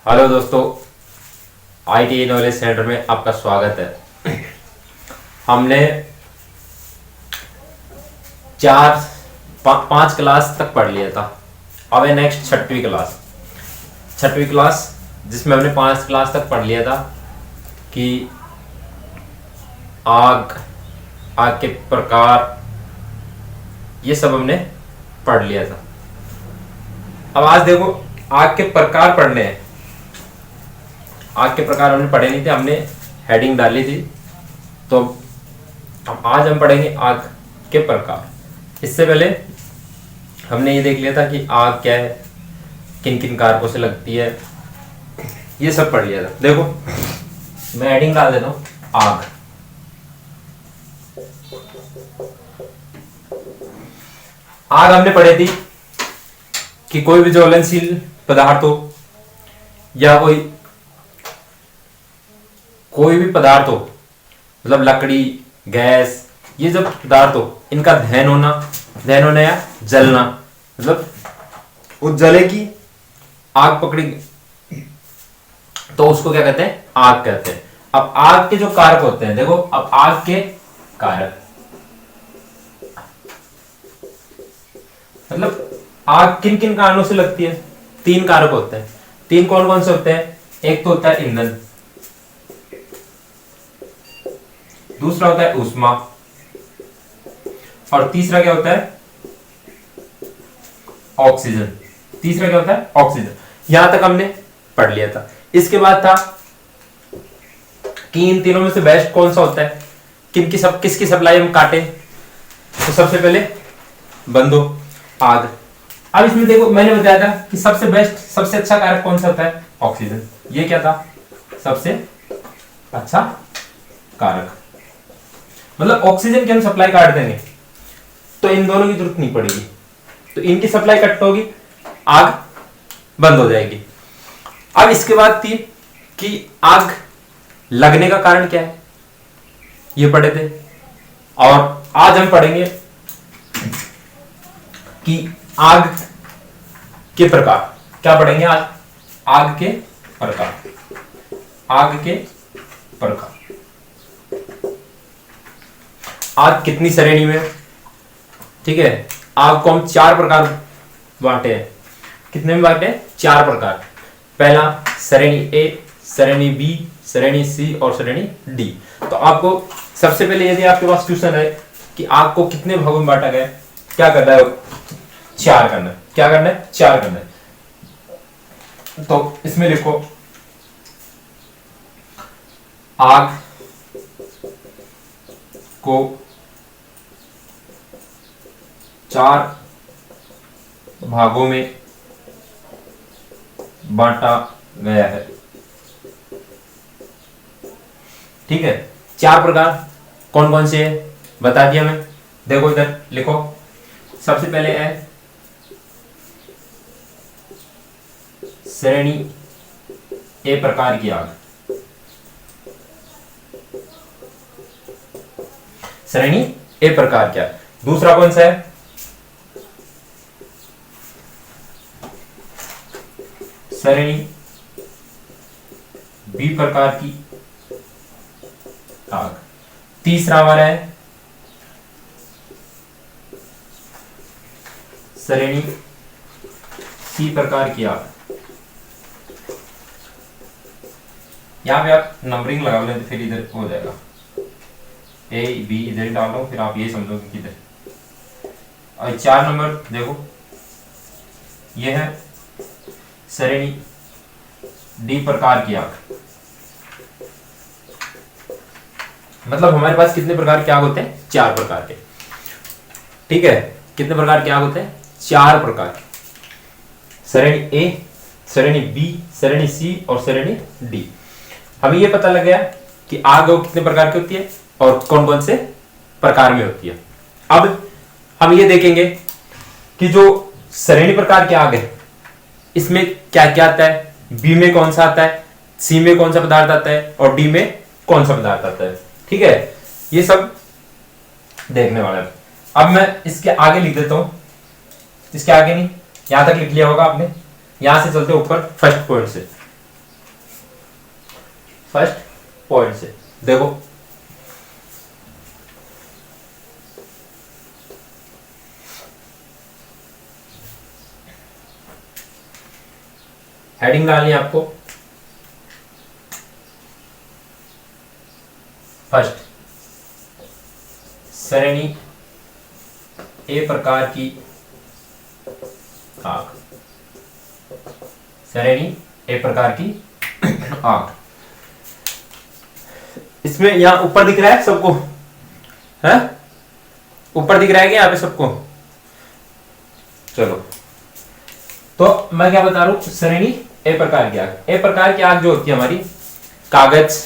Hello दोस्तों, IT knowledge centre में आपका स्वागत है। हमने पांच क्लास तक पढ़ लिया था। अब है नेक्स्ट छठवीं क्लास जिसमें हमने 5 क्लास तक पढ़ लिया था कि आग आग के प्रकार, ये सब हमने पढ़ लिया था। अब आज देखो, आग के प्रकार पढ़ने हैं। आग के प्रकार हमने पढ़े नहीं थे, हमने हेडिंग डाली थी। तो अब आज हम पढ़ेंगे आग के प्रकार। इससे पहले हमने ये देख लिया था कि आग क्या है, किन किन कारकों से लगती है, ये सब पढ़ लिया था। देखो मैं हेडिंग डाल देता हूँ, आग। आग हमने पढ़ी थी कि कोई भी ज्वलनशील पदार्थ हो या कोई भी पदार्थ हो, मतलब लकड़ी, गैस, ये जब पदार्थ हो, इनका दहन होना या जलना, मतलब उस जले की आग पकड़ी तो उसको क्या कहते हैं, आग कहते हैं। अब आग के जो कारक होते हैं, देखो अब आग के कारक, मतलब आग किन किन कारणों से लगती है। 3 कारक होते हैं। 3 कौन कौन से होते हैं? एक तो होता है ईंधन, दूसरा होता है ऊष्मा, और तीसरा क्या होता है? ऑक्सीजन। तीसरा क्या होता है? ऑक्सीजन। यहां तक हमने पढ़ लिया था। इसके बाद था कि इन तीनों में से बेस्ट कौन सा होता है, किसकी सप्लाई हम काटे। तो सबसे पहले बंदो आग। अब इसमें देखो, मैंने बताया था कि सबसे बेस्ट, सबसे अच्छा कारक कौन सा होता है? ऑक्सीजन। ये क्या था? सबसे अच्छा कारक। मतलब ऑक्सीजन की हम सप्लाई काट देंगे तो इन दोनों की जरूरत नहीं पड़ेगी, तो इनकी सप्लाई कट होगी, आग बंद हो जाएगी। अब इसके बाद थी कि आग लगने का कारण क्या है, ये पढ़े थे। और आज हम पढ़ेंगे कि आग के प्रकार। क्या पढ़ेंगे आज? आग के प्रकार। आग के प्रकार। आग कितनी श्रेणी में? ठीक है, आग को हम 4 प्रकार बांटे हैं। कितने में बांटे? 4 प्रकार। पहला श्रेणी ए, श्रेणी बी, श्रेणी सी और श्रेणी डी। तो आपको सबसे पहले, यदि आपके पास क्वेश्चन है कि आग को कितने भागों में बांटा गया, क्या करना है? 4 करना है। क्या करना है? 4 करना है। तो इसमें लिखो, आग को 4 भागों में बांटा गया है। ठीक है, 4 प्रकार कौन कौन से है बता दिया मैं। देखो इधर लिखो, सबसे पहले है श्रेणी ए प्रकार की आग। श्रेणी ए प्रकार क्या? दूसरा कौन सा है? श्रेणी बी प्रकार की आग। तीसरा हमारा है श्रेणी सी प्रकार की आग। यहां पे आप नंबरिंग लगा लें तो फिर इधर हो जाएगा, ए बी इधर डाल दो, फिर आप ये समझोगे किधर। और 4 नंबर देखो, ये है श्रेणी डी प्रकार की आग। मतलब हमारे पास कितने प्रकार के आग होते हैं? 4 प्रकार के। ठीक है, कितने प्रकार के आग होते हैं? 4 प्रकार के। श्रेणी ए, श्रेणी बी, श्रेणी सी और श्रेणी डी। हमें ये पता लग गया कि आग कितने प्रकार की होती है और कौन कौन से प्रकार में होती है। अब हम ये देखेंगे कि जो श्रेणी प्रकार की आग है, इसमें क्या क्या आता है, बी में कौन सा आता है, सी में कौन सा पदार्थ आता है और डी में कौन सा पदार्थ आता है। ठीक है, ये सब देखने वाला है। अब मैं इसके आगे लिख देता हूं, इसके आगे नहीं, यहां तक लिख लिया होगा आपने। यहां से चलते ऊपर फर्स्ट पॉइंट से। फर्स्ट पॉइंट से। देखो हेडिंग डालनी है आपको। फर्स्ट, श्रेणी ए प्रकार की आग, श्रेणी ए प्रकार की आग। इसमें यहां ऊपर दिख रहा है सबको, है ऊपर दिख रहा है क्या यहाँ पे सबको? चलो तो मैं क्या बता रहा हूं, श्रेणी ए प्रकार की आग। ए प्रकार की आग जो होती है हमारी कागज,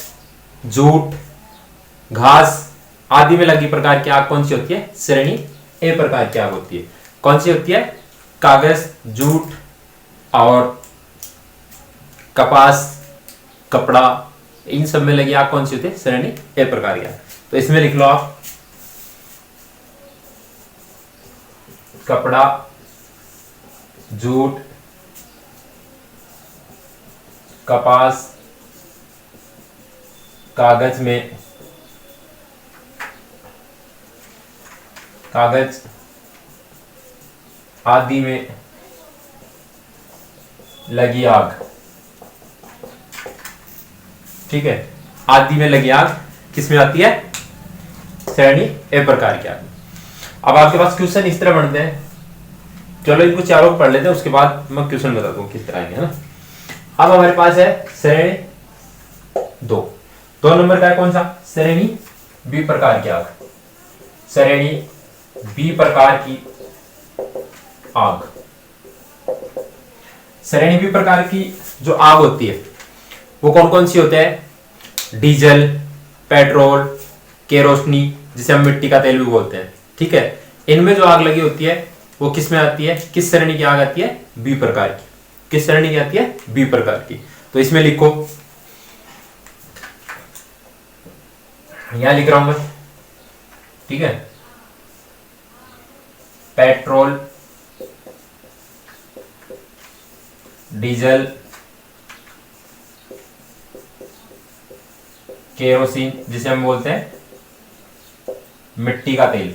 जूट, घास आदि में लगी प्रकार की आग कौन सी होती है? श्रेणी ए प्रकार की आग होती है। कौन सी होती है? कागज, जूट और कपास, कपड़ा, इन सब में लगी आग कौन सी होती है? श्रेणी ए प्रकार की आग। तो इसमें लिख लो आप कपड़ा, जूट, कपास, कागज में, कागज आदि में लगी आग। ठीक है, आदि में लगी आग किसमें आती है? श्रेणी ए प्रकार की आग। अब आपके पास क्वेश्चन इस तरह बनते हैं, चलो इनको चारों पढ़ लेते हैं, उसके बाद मैं क्वेश्चन बता दूं किस तरह आएंगे, है ना। अब हमारे पास है श्रेणी दो नंबर का है कौन सा? श्रेणी बी प्रकार की आग। श्रेणी बी प्रकार की आग। श्रेणी बी प्रकार की जो आग होती है वो कौन कौन सी होते हैं? डीजल, पेट्रोल, केरोसिनी, जिसे हम मिट्टी का तेल भी बोलते हैं। ठीक है, इनमें जो आग लगी होती है वो किस में आती है? किस श्रेणी की आग आती है? बी प्रकार की। किस श्रेणी की आती है? बी प्रकार की। तो इसमें लिखो, यहां लिख रहा हूं मैं, ठीक है, पेट्रोल, डीजल, केरोसिन जिसे हम बोलते हैं मिट्टी का तेल,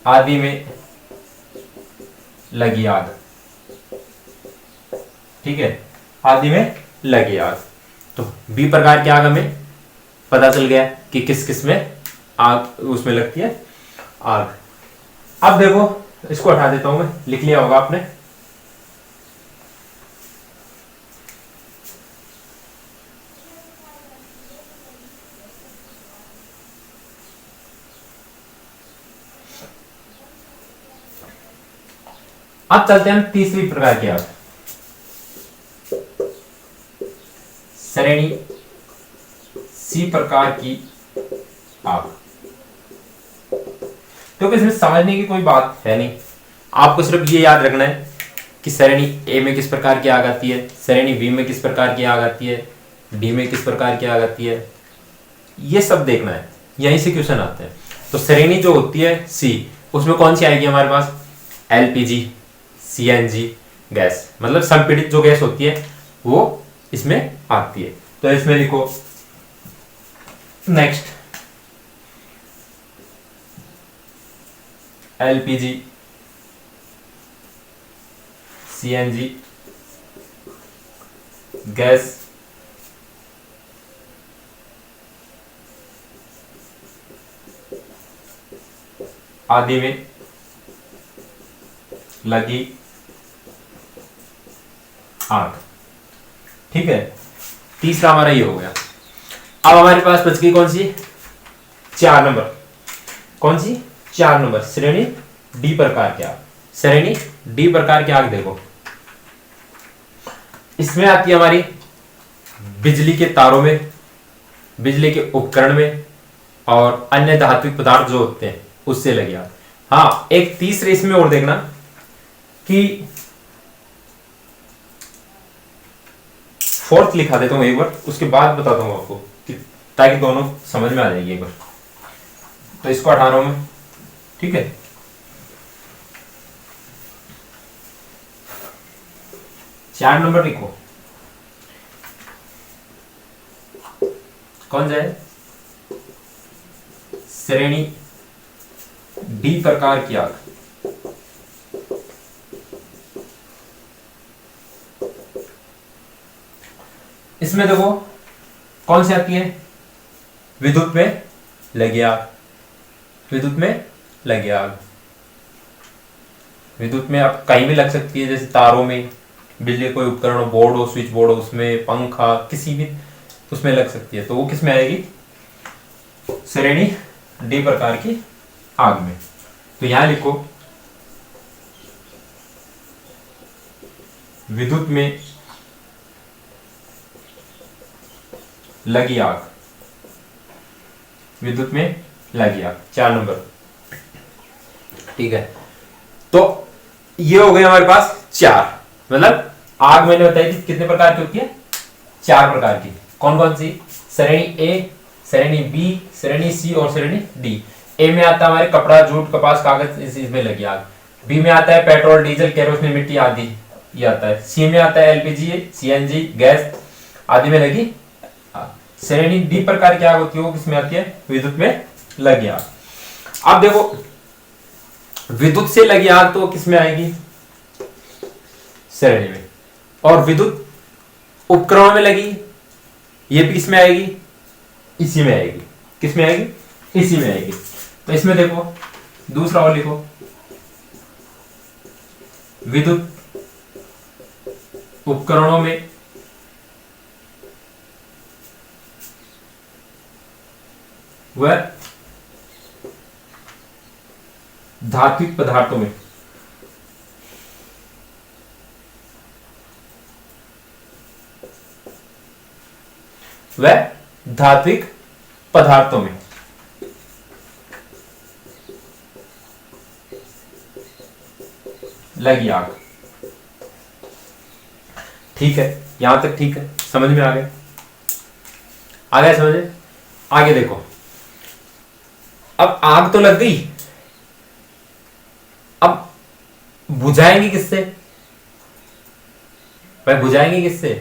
आदि में लगी आग। ठीक है, आदि में लगी आग। तो बी प्रकार की आग हमें पता चल गया कि किस किस में आग उसमें लगती है आग। अब देखो, इसको हटा देता हूं मैं, लिख लिया होगा आपने। अब चलते हैं तीसरी प्रकार की आग, श्रेणी सी प्रकार की आग। क्योंकि इसमें समझने की कोई बात है नहीं, आपको सिर्फ ये याद रखना है कि श्रेणी ए में किस प्रकार की आग आती है, श्रेणी बी में किस प्रकार की आग आती है, डी में किस प्रकार की आग आती है, ये सब देखना है, यहीं से क्वेश्चन आते हैं। तो श्रेणी जो होती है सी, उसमें कौन सी आएगी हमारे पास? एलपीजी, सीएनजी गैस, मतलब संपीड़ित जो गैस होती है वो इसमें आती है। तो इसमें लिखो नेक्स्ट, एलपीजी, सीएनजी गैस, आदि में लगी आग। ठीक है, तीसरा हमारा ये हो गया। अब हमारे पास बच गई कौन सी? 4 नंबर। कौन सी? 4 नंबर, श्रेणी डी प्रकार की आग। श्रेणी डी प्रकार की आग देखो, इसमें आती है हमारी बिजली के तारों में, बिजली के उपकरण में और अन्य धात्विक पदार्थ जो होते हैं उससे लगी आग। हाँ, एक तीसरे इसमें और देखना कि फोर्थ लिखा देता हूं एक बार, उसके बाद बताता हूं आपको कि ताकि दोनों समझ में आ जाएगी एक बार। तो इसको हटा रहा हूं मैं, ठीक है। 4 नंबर लिखो, कौन सा है? श्रेणी डी प्रकार की आग। इसमें देखो कौन सी आती है? विद्युत में लगी आग। विद्युत में लगी आग। विद्युत में आप कहीं भी लग सकती है, जैसे तारों में, बिजली कोई उपकरण हो, बोर्ड हो, स्विच बोर्ड हो, उसमें पंखा, किसी भी उसमें लग सकती है। तो वो किस में आएगी? श्रेणी डी प्रकार की आग में। तो यहां लिखो विद्युत में लगी आग। विद्युत में लगी आग 4 नंबर। ठीक है, तो ये हो गए हमारे पास 4। मतलब आग मैंने बताई थी कितने प्रकार की होती है? 4 प्रकार की। कौन कौन सी? श्रेणी ए, श्रेणी बी, श्रेणी सी और श्रेणी डी। ए में आता है हमारे कपड़ा, जूट, कपास, कागज, इसमें लगी आग। बी में आता है पेट्रोल, डीजल, केरोसिन, मिट्टी आदि, ये आता है। सी में आता है एलपीजी, सीएनजी, गैस आदि में लगी आग। श्रेणी डी प्रकार की आग होती है वो किसमें आती है? विद्युत में लगी आग। अब देखो विद्युत से लगी आग तो किसमें आएगी? श्रेणी में। और विद्युत उपकरणों में लगी, ये भी किसमें आएगी? इसी में आएगी। किसमें आएगी? इसी में आएगी। तो इसमें देखो दूसरा और लिखो, विद्युत उपकरणों में व धात्विक पदार्थों में धात्विक पदार्थों में लगी आग। ठीक है, यहां तक ठीक है, समझ में आ गया? आ गया समझे? आगे देखो, अब आग तो लग गई, अब बुझाएंगे किससे? भाई बुझाएंगे किससे?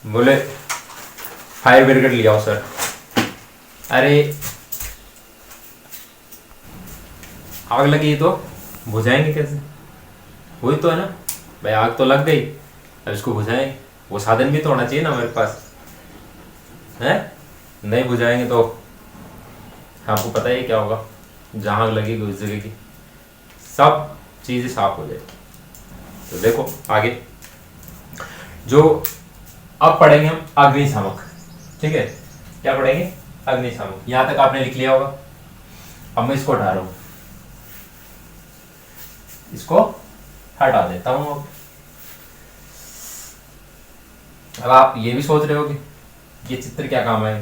बोले फायर ब्रिगेड ले आओ सर। अरे आग लगी तो बुझाएंगे कैसे? वही तो है ना भाई, आग तो लग गई, अब इसको बुझाएंगे, वो साधन भी तो होना चाहिए ना हमारे पास, है? नहीं बुझाएंगे तो आपको पता ही क्या होगा, जहां आग लगेगी उस जगह की सब चीजें साफ हो जाएगी। तो देखो आगे जो अब पढ़ेंगे हम अग्निशामक। ठीक है, क्या पढ़ेंगे? अग्निशामक। यहां तक आपने लिख लिया होगा। अब मैं इसको हटा रहा हूं, इसको हटा देता हूं। अब आप ये भी सोच रहे हो कि ये चित्र क्या काम है?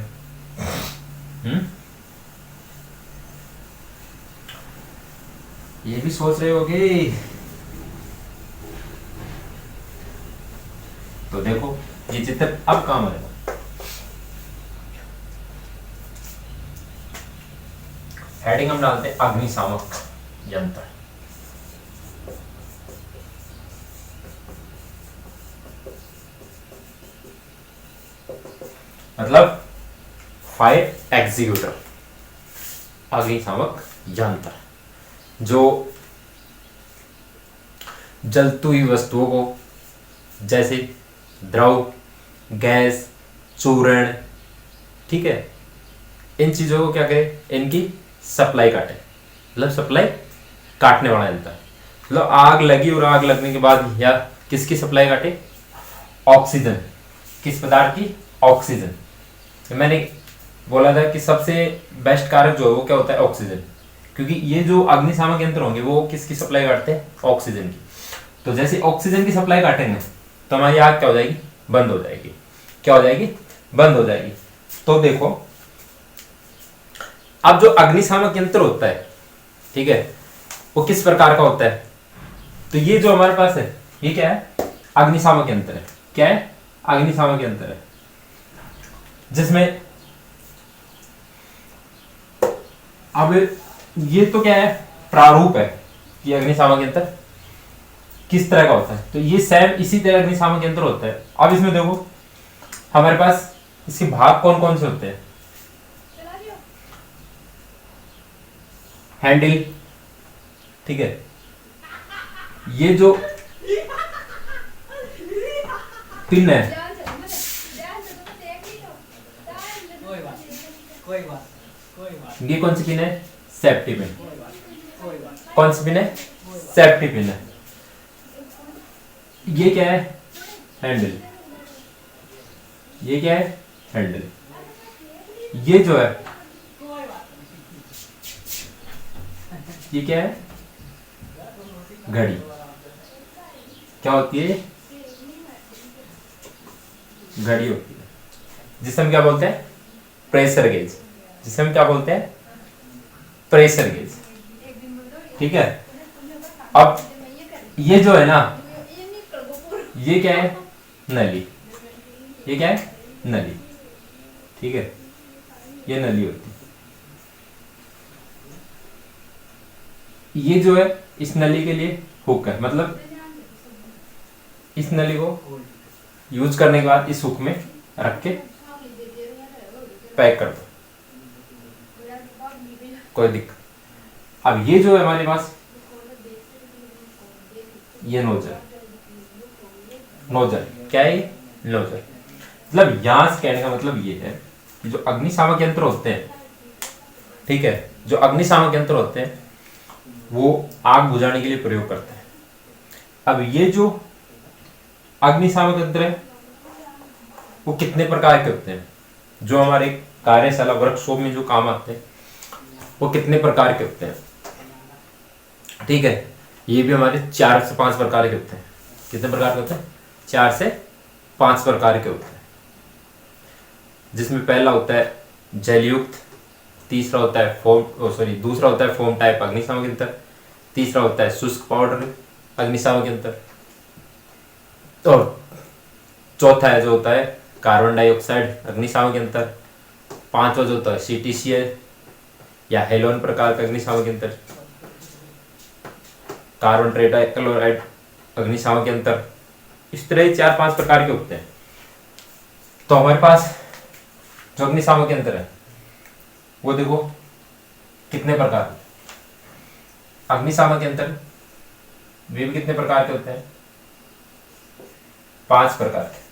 ये भी सोच रहे होगे। तो देखो ये चित्र अब काम आएगा। हेडिंग हम डालते हैं अग्निशामक यंत्र। मतलब फायर एग्जीक्यूटर, अग्निशामक यंत्र जो जलती हुई वस्तुओं को, जैसे द्रव, गैस, चूर्ण, ठीक है, इन चीजों को क्या करे? इनकी सप्लाई काटे। मतलब सप्लाई काटने वाला यंत्र। मतलब आग लगी और आग लगने के बाद या किसकी सप्लाई काटे? ऑक्सीजन। किस पदार्थ की? ऑक्सीजन। मैंने बोला था कि सबसे बेस्ट कारक जो है वो क्या होता है? ऑक्सीजन। क्योंकि ये जो अग्निशामक यंत्र होंगे वो किसकी सप्लाई काटते हैं? ऑक्सीजन की। तो जैसे ऑक्सीजन की सप्लाई काटेंगे तो हमारी आग क्या हो जाएगी? बंद हो जाएगी। क्या हो जाएगी? बंद हो जाएगी। तो देखो अब जो अग्निशामक यंत्र होता है, ठीक है, वो किस प्रकार का होता है? तो ये जो हमारे पास है ये क्या है? अग्निशामक यंत्र है। क्या है? अग्निशामक यंत्र है, जिसमें अब ये तो क्या है? प्रारूप है कि अग्निशामक यंत्र किस तरह का होता है, तो ये सेम इसी तरह अग्निशामक यंत्र होता है। अब इसमें देखो हमारे पास इसके भाग कौन कौन से होते हैं। हैंडल, ठीक है, ये जो पिन है, ये कौन सी पिन है, सेफ्टी पिन। कौन सी पिन है, सेफ्टी पिन है। ये क्या है, हैंडल। ये क्या है, हैंडल। ये जो है ये क्या है, घड़ी। क्या होती है, घड़ी होती है, जिसे हम क्या बोलते हैं, प्रेशर गेज। जिसे हम क्या बोलते हैं, प्रेशर गेज, ठीक है। अब ये जो है ना, ये क्या है, नली। ये क्या है, नली, ठीक है, ये नली होती है। ये जो है इस नली के लिए हुक है, मतलब इस नली को यूज करने के बाद इस हुक में रख के पैक कर दो, कोई दिक्कत। अब ये जो है हमारे पास, ये नोजल। नोजल क्या है, नोजल। मतलब यहां से कहने का मतलब ये है कि जो अग्निशामक यंत्र होते हैं, ठीक है, जो अग्निशामक यंत्र होते हैं वो आग बुझाने के लिए प्रयोग करते हैं। अब ये जो अग्निशामक यंत्र है वो कितने प्रकार के होते हैं, जो हमारे कार्यशाला वर्कशॉप में जो काम आते हैं वो कितने प्रकार के होते हैं, ठीक है। ये भी हमारे 4 से 5 प्रकार के होते हैं। कितने प्रकार के होते हैं, 4 से 5 प्रकार के होते हैं। जिसमें पहला होता है जलयुक्त, तीसरा होता है दूसरा होता है फोम टाइप अग्निशामक यंत्र, तीसरा होता है शुष्क पाउडर अग्निशामक यंत्र, और चौथा है जो होता है कार्बन डाइऑक्साइड अग्निशामक यंत्र, पांचवा जो होता है CTCL या हेलोन प्रकार का अग्निशामक यंत्र, कार्बन टेट्राक्लोराइड अग्निशामक यंत्र। इस तरह 4-5 प्रकार के होते हैं। तो हमारे पास जो अग्निशामक यंत्र है वो देखो कितने प्रकार। अग्निशामक यंत्र वे भी कितने प्रकार के होते हैं, 5 प्रकार के।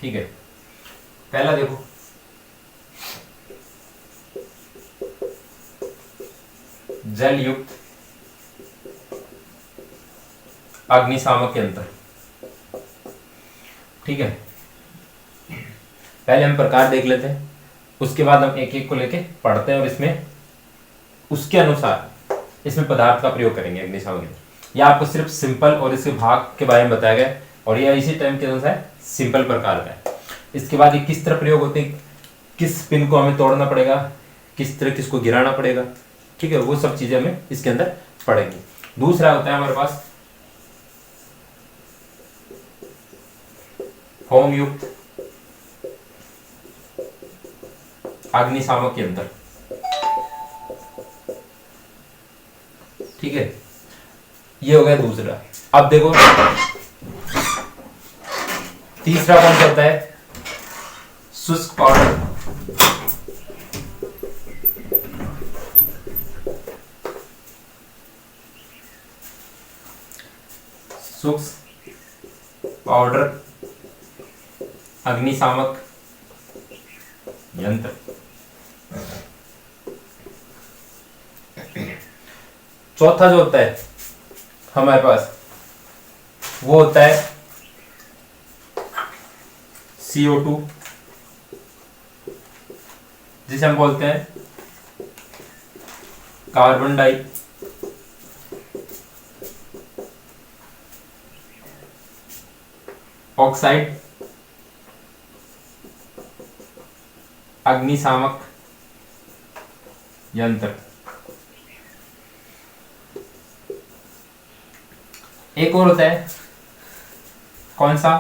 ठीक है, पहला देखो जल युक्त अग्निशामक यंत्र, ठीक है। पहले हम प्रकार देख लेते हैं, उसके बाद हम एक एक को लेके पढ़ते हैं और इसमें उसके अनुसार इसमें पदार्थ का प्रयोग करेंगे अग्निशामक यंत्र। यह आपको सिर्फ सिंपल और इसके भाग के बारे में बताया गया और यह इसी टाइम के अनुसार सिंपल प्रकार का है। इसके बाद ये किस तरह प्रयोग होते हैं, किस पिन को हमें तोड़ना पड़ेगा, किस तरह किसको गिराना पड़ेगा, ठीक है, वो सब चीजें हमें इसके अंदर पढ़ेंगे। दूसरा होता है हमारे पास फोम युक्त अग्निशामक यंत्र, ठीक है, ये हो गया दूसरा। अब देखो तीसरा कौन सा होता है, शुष्क पाउडर। शुष्क पाउडर अग्निशामक यंत्र। चौथा जो होता है हमारे पास वो होता है CO2, जिसे हम बोलते हैं कार्बन डाई ऑक्साइड अग्निशामक यंत्र। एक और होता है कौन सा,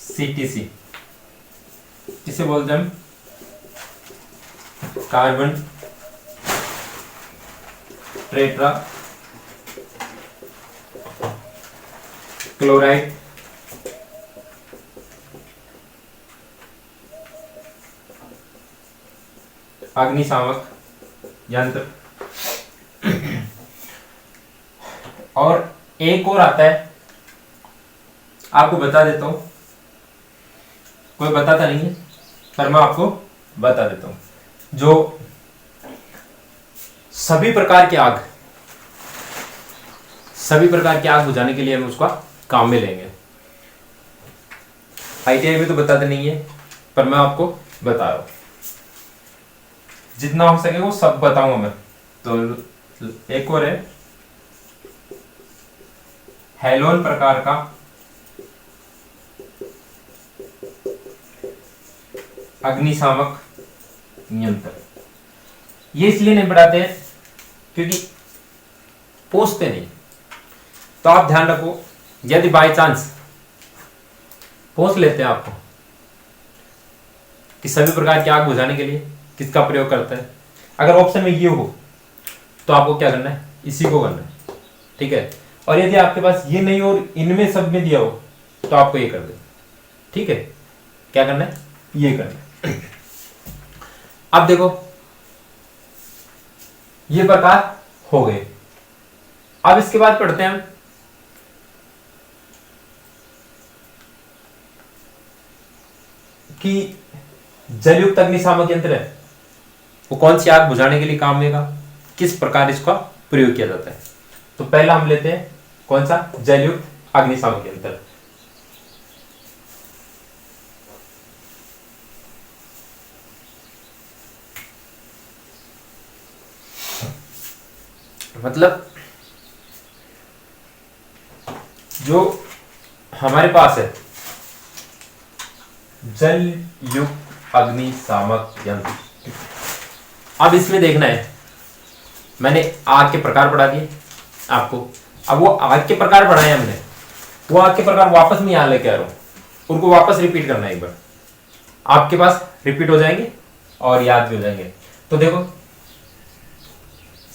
CTC, जिसे बोलते हैं हम कार्बन टेट्रा क्लोराइड अग्निशामक यंत्र। और एक और आता है, आपको बता देता हूं, कोई बताता नहीं है पर मैं आपको बता देता हूं, जो सभी प्रकार की आग बुझाने के लिए हम उसका काम में लेंगे। आईटीआई में तो बताते नहीं है पर मैं आपको बता रहा हूं, जितना हो सके वो सब बताऊंगा मैं। तो एक और है हेलोन प्रकार का अग्निशामक यंत्र। ये इसलिए नहीं पढ़ाते हैं क्योंकि पूछते नहीं, तो आप ध्यान रखो यदि बाय चांस पूछ लेते हैं आपको कि सभी प्रकार की आग बुझाने के लिए किसका प्रयोग करता है, अगर ऑप्शन में ये हो तो आपको क्या करना है, इसी को करना है, ठीक है। और यदि आपके पास ये नहीं हो और इनमें सब में दिया हो तो आपको ये कर दे, ठीक है। क्या करना है, ये करना है। अब देखो ये प्रकार हो गए। अब इसके बाद पढ़ते हैं हम कि जलयुक्त अग्निशामक यंत्र है वो कौन सी आग बुझाने के लिए काम आएगा, किस प्रकार इसका प्रयोग किया जाता है। तो पहला हम लेते हैं कौन सा, जलयुक्त अग्निशामक यंत्र। मतलब जो हमारे पास है जल युक्त अग्निशामक यंत्र, अब इसमें देखना है, मैंने आग के प्रकार पढ़ा दिए आपको। अब वो आग के प्रकार पढ़ाए हमने, वो आग के प्रकार वापस मैं यहां लेके आ रहा हूं, उनको वापस रिपीट करना है एक बार, आपके पास रिपीट हो जाएंगे और याद भी हो जाएंगे। तो देखो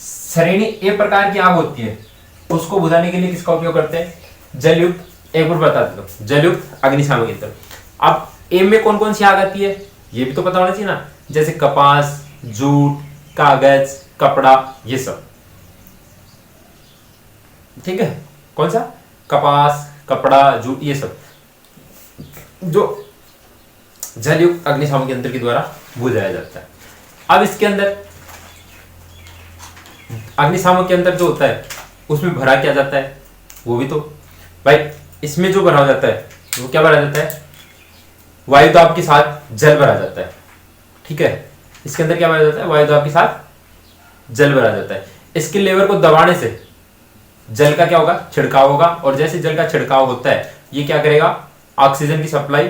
श्रेणी ए प्रकार की आग होती है, उसको बुझाने के लिए किसका उपयोग करते हैं, जलयुक्त, एक बार बता देता हूं, जलयुक्त अग्निशामक यंत्र। अब ए में कौन कौन सी आग आती है ये भी तो पता होना चाहिए ना, जैसे कपास, जूट, कागज, कपड़ा, ये सब, ठीक है। कौन सा, कपास, कपड़ा, जूट, ये सब जो जलयुक्त अग्निशामक यंत्र के द्वारा बुझाया जाता है। अब इसके अंदर अग्निशामक यंत्र जो होता है उसमें भरा क्या जाता है, वो भी तो भाई, इसमें जो भरा जाता है वो क्या भरा जाता है, वायु दाब के साथ जल भरा जाता है, ठीक है। इसके अंदर क्या भरा जाता है, वायु दाब के साथ जल भरा जाता है। इसके लेवर को दबाने से जल का क्या होगा, छिड़काव होगा, और जैसे जल का छिड़काव होता है ये क्या करेगा, ऑक्सीजन की सप्लाई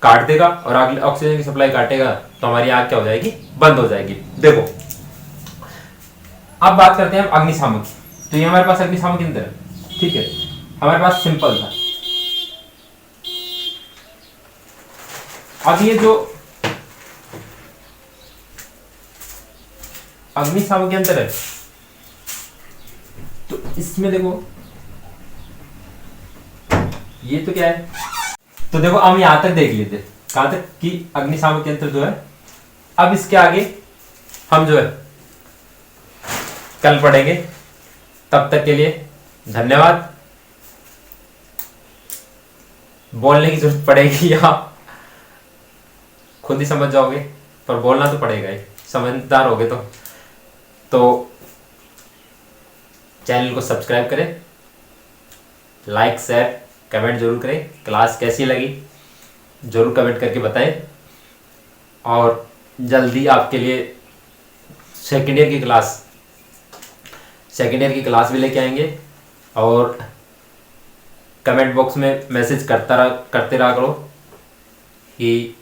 काट देगा, और ऑक्सीजन की सप्लाई काटेगा तो हमारी आग क्या हो जाएगी, बंद हो जाएगी। देखो अब बात करते हैं अग्निशामक की। तो ये हमारे पास अग्निशामक यंत्र है, ठीक है, हमारे पास सिंपल था। अब ये जो अग्निशामक यंत्र है तो इसमें देखो ये तो क्या है, तो देखो हम यहां तक देख लेते, कहां तक कि अग्निशामक यंत्र जो है। अब इसके आगे हम जो है कल पढ़ेंगे, तब तक के लिए धन्यवाद। बोलने की जरूरत पड़ेगी या खुद ही समझ जाओगे, पर बोलना तो पड़ेगा ही, समझदार होगे तो चैनल को सब्सक्राइब करें, लाइक शेयर कमेंट जरूर करें। क्लास कैसी लगी जरूर कमेंट करके बताएं, और जल्दी आपके लिए सेकेंड ईयर की क्लास भी लेके आएंगे। और कमेंट बॉक्स में मैसेज करते रहा करो कि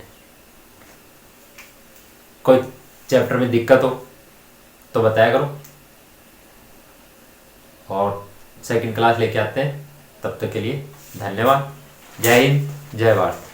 कोई चैप्टर में दिक्कत हो तो बताया करो, और सेकंड क्लास लेके आते हैं। तब तक के लिए धन्यवाद। जय हिंद, जय भारत।